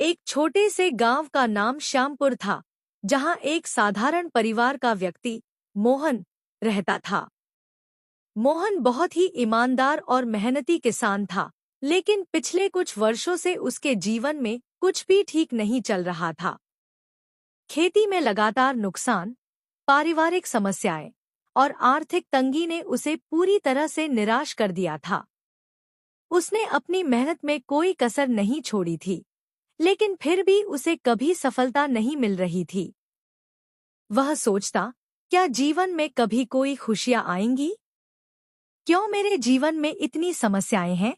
एक छोटे से गांव का नाम श्यामपुर था, जहां एक साधारण परिवार का व्यक्ति मोहन रहता था। मोहन बहुत ही ईमानदार और मेहनती किसान था, लेकिन पिछले कुछ वर्षों से उसके जीवन में कुछ भी ठीक नहीं चल रहा था। खेती में लगातार नुकसान, पारिवारिक समस्याएं और आर्थिक तंगी ने उसे पूरी तरह से निराश कर दिया था। उसने अपनी मेहनत में कोई कसर नहीं छोड़ी थी, लेकिन फिर भी उसे कभी सफलता नहीं मिल रही थी। वह सोचता, क्या जीवन में कभी कोई खुशियां आएंगी? क्यों मेरे जीवन में इतनी समस्याएं हैं?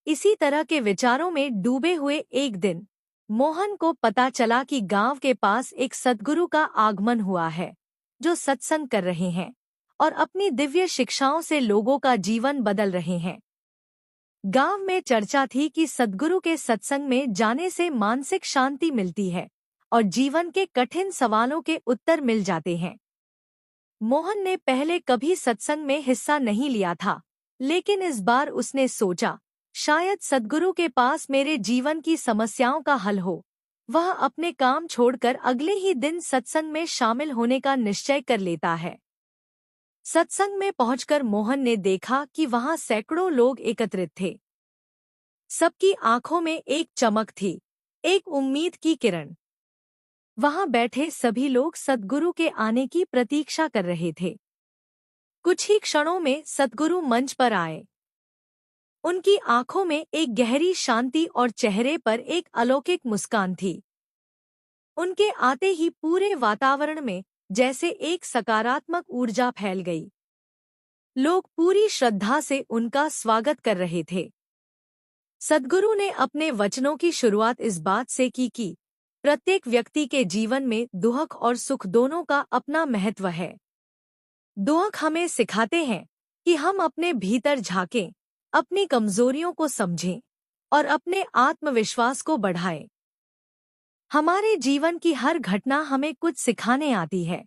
इसी तरह के विचारों में डूबे हुए एक दिन मोहन को पता चला कि गांव के पास एक सद्गुरु का आगमन हुआ है, जो सत्संग कर रहे हैं और अपनी दिव्य शिक्षाओं से लोगों का जीवन बदल रहे हैं। गांव में चर्चा थी कि सद्गुरु के सत्संग में जाने से मानसिक शांति मिलती है और जीवन के कठिन सवालों के उत्तर मिल जाते हैं। मोहन ने पहले कभी सत्संग में हिस्सा नहीं लिया था, लेकिन इस बार उसने सोचा, शायद सद्गुरु के पास मेरे जीवन की समस्याओं का हल हो। वह अपने काम छोड़कर अगले ही दिन सत्संग में शामिल होने का निश्चय कर लेता है। सत्संग में पहुंचकर मोहन ने देखा कि वहां सैकड़ों लोग एकत्रित थे। सबकी आंखों में एक चमक थी, एक उम्मीद की किरण। वहां बैठे सभी लोग सद्गुरु के आने की प्रतीक्षा कर रहे थे। कुछ ही क्षणों में सद्गुरु मंच पर आए। उनकी आंखों में एक गहरी शांति और चेहरे पर एक अलौकिक मुस्कान थी। उनके आते ही पूरे वातावरण में जैसे एक सकारात्मक ऊर्जा फैल गई। लोग पूरी श्रद्धा से उनका स्वागत कर रहे थे। सद्गुरु ने अपने वचनों की शुरुआत इस बात से की कि प्रत्येक व्यक्ति के जीवन में दुख और सुख दोनों का अपना महत्व है। दुख हमें सिखाते हैं कि हम अपने भीतर झांकें, अपनी कमजोरियों को समझें और अपने आत्मविश्वास को बढ़ाएं। हमारे जीवन की हर घटना हमें कुछ सिखाने आती है।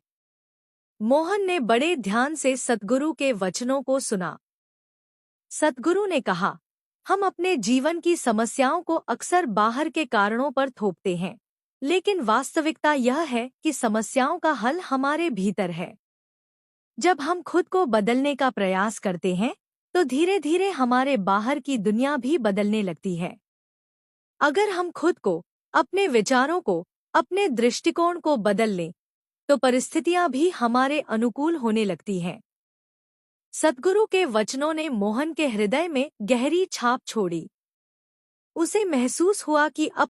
मोहन ने बड़े ध्यान से सद्गुरु के वचनों को सुना। सद्गुरु ने कहा, हम अपने जीवन की समस्याओं को अक्सर बाहर के कारणों पर थोपते हैं, लेकिन वास्तविकता यह है कि समस्याओं का हल हमारे भीतर है। जब हम खुद को बदलने का प्रयास करते हैं, तो धीरे धीरे हमारे बाहर की दुनिया भी बदलने लगती है। अगर हम खुद को, अपने विचारों को, अपने दृष्टिकोण को बदल लें, तो परिस्थितियां भी हमारे अनुकूल होने लगती हैं। सद्गुरु के वचनों ने मोहन के हृदय में गहरी छाप छोड़ी। उसे महसूस हुआ कि अब